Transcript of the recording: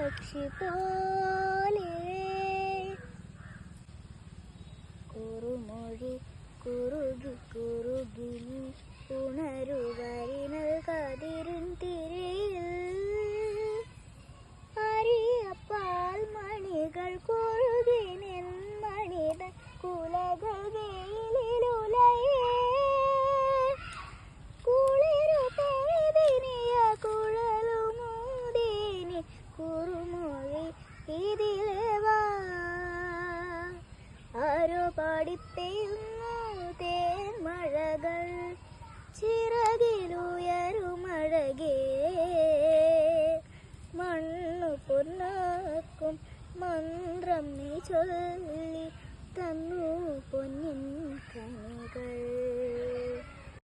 പക്ഷി പോലെ കുറുമൊഴി കുറുകി കുറുകി ഉണരുവരിനൽ കതിരിൻ തിരയിൽ അരിയപ്പാൽ മണികൾ കൊഴുകി നിൻമണിത കുലകൾ വെയിലുലയേ കുളിരു പെയ്തിനിയ കുഴലുമൂതീനി കുറുമൊഴി ഇതിലേവാ ആരോ പാടിപ്പെയ്യുന്നു തേന്മഴകൾ ചിറകിലുയരുമഴകേ മണ്ണു പൊന്നാക്കും മന്ത്രം നീ ചൊല്ലി തന്നു